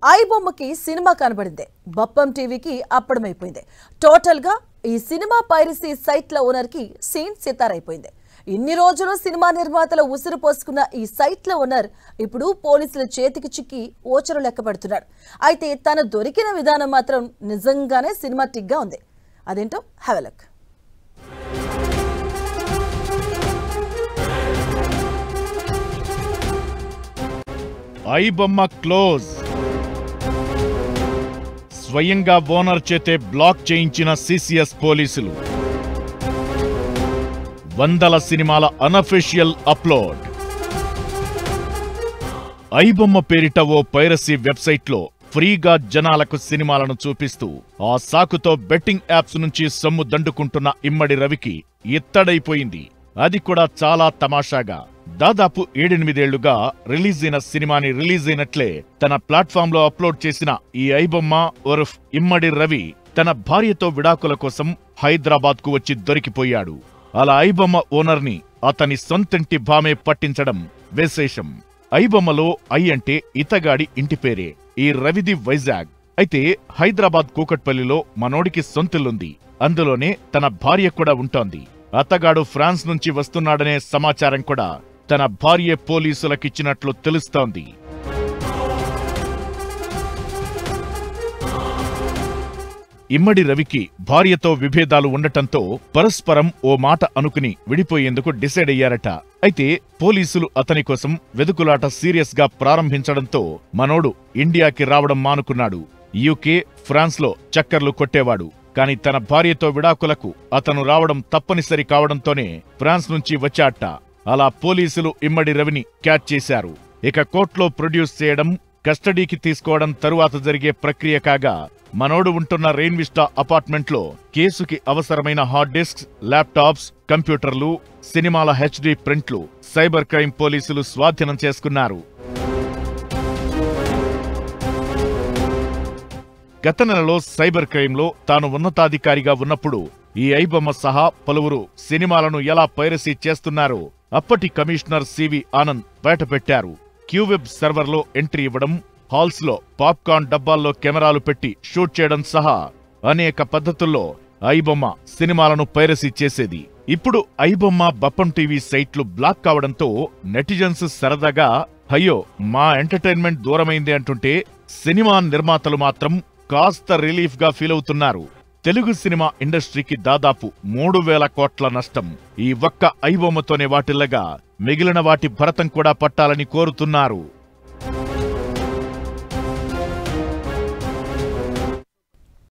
I బొమ్మకి cinema కనబడింది. బప్పం టీవీకి అప్పడమైపోయింది. టోటల్ గా ఈ సినిమా పైరసీ సైట్ల ఓనర్ కి సీన్ సితారైపోయింది. ఇన్ని రోజులు సినిమా నిర్మాతలు ఉసిరు పోసుకున్న ఈ సైట్ల ఓనర్ ఇప్పుడు పోలీసుల చేతికి చిక్కి ఓచరు లెక్కబడుతున్నాడు. అయితే తన దొరికిన విధానం మాత్రం నిజంగానే సినిమాటిక్ గా ఉంది. అదేంటో హ్యావ్ ఎ లుక్. ఐ బొమ్మ క్లోజ్. స్వయంగా ఓనర్ చేతే బ్లాక్ చేయించిన సిసిఎస్ పోలీసులు. వందల సినిమాల అనఫిషియల్ అప్లోడ్. ఐ బొమ్మ పేరిట ఓ పైరసీ వెబ్సైట్లో ఫ్రీగా జనాలకు సినిమాలను చూపిస్తూ ఆ సాకుతో బెట్టింగ్ యాప్స్ నుంచి సొమ్ము దండుకుంటున్న ఇమ్మడి రవికి ఇత్తడైపోయింది. అది కూడా చాలా తమాషాగా. దాదాపు 7-8 ఏళ్లుగా రిలీజ్ అయిన సినిమాని రిలీజ్ అయినట్లే తన ప్లాట్ఫామ్ లో అప్లోడ్ చేసిన ఈ ఐ బొమ్మ ఉర్ఫ్ ఇమ్మడి రవి తన భార్యతో విడాకుల కోసం హైదరాబాద్ కు వచ్చి దొరికిపోయాడు. అలా ఐ బొమ్మ ఓనర్ ని అతని సొంతింటి భామే పట్టించడం విశేషం. ఐ బొమ్మలో ఐ అంటే ఇతగాడి ఇంటి పేరే. ఈ రవిది వైజాగ్. అయితే హైదరాబాద్ కూకట్పల్లిలో మనోడికి సొంతిల్లుంది. అందులోనే తన భార్య కూడా ఉంటోంది. అతగాడు ఫ్రాన్స్ నుంచి వస్తున్నాడనే సమాచారం కూడా తన భార్య పోలీసులకిచ్చినట్లు తెలుస్తోంది. ఇమ్మడి రవికి భార్యతో విభేదాలు ఉండటంతో పరస్పరం ఓ మాట అనుకుని విడిపోయేందుకు డిసైడ్ అయ్యారట. అయితే పోలీసులు అతని కోసం వెదుకులాట సీరియస్ గా ప్రారంభించడంతో మనోడు ఇండియాకి రావడం మానుకున్నాడు. యూకే, ఫ్రాన్స్ లో చక్కర్లు కొట్టేవాడు. కాని తన భార్యతో విడాకులకు అతను రావడం తప్పనిసరి కావడంతోనే ఫ్రాన్స్ నుంచి వచ్చాట. అలా పోలీసులు ఇమ్మడి రవిని క్యాచ్ చేశారు. ఇక కోర్టులో ప్రొడ్యూస్ చేయడం, కస్టడీకి తీసుకోవడం తరువాత జరిగే ప్రక్రియ కాగా, మనోడు ఉంటున్న రెయిన్ విస్టా అపార్ట్మెంట్లో కేసుకి అవసరమైన హార్డ్ డిస్క్స్, ల్యాప్టాప్స్, కంప్యూటర్లు, సినిమాల HD ప్రింట్లు సైబర్ క్రైమ్ పోలీసులు స్వాధీనం చేసుకున్నారు. గత నెలలో సైబర్ క్రైమ్ లో తాను ఉన్నతాధికారిగా ఉన్నప్పుడు ఈ ఐ బొమ్మ సహా పలువురు సినిమాలను ఎలా పైరసీ చేస్తున్నారో అప్పటి కమిషనర్ సివి ఆనంద్ బయటపెట్టారు. క్యూవెబ్ సర్వర్లో ఎంట్రీ ఇవ్వడం, హాల్స్ లో పాప్కార్న్ డబ్బాల్లో కెమెరాలు పెట్టి షూట్ చేయడం సహా అనేక పద్ధతుల్లో ఐ బొమ్మ సినిమాలను పైరసీ చేసేది. ఇప్పుడు ఐ బొమ్మ బప్పం టీవీ సైట్లు బ్లాక్ కావడంతో నెటిజన్స్ సరదాగా అయ్యో మా ఎంటర్టైన్మెంట్ దూరమైంది అంటుంటే, సినిమా నిర్మాతలు మాత్రం కాస్త రిలీఫ్ గా ఫీల్ అవుతున్నారు. తెలుగు సినిమా ఇండస్ట్రీకి దాదాపు 3000 కోట్ల నష్టం ఈ ఒక్క ఐ బొమ్మతోనే వాటిల్లగా మిగిలిన వాటి భరతం కూడా పట్టాలని కోరుతున్నారు.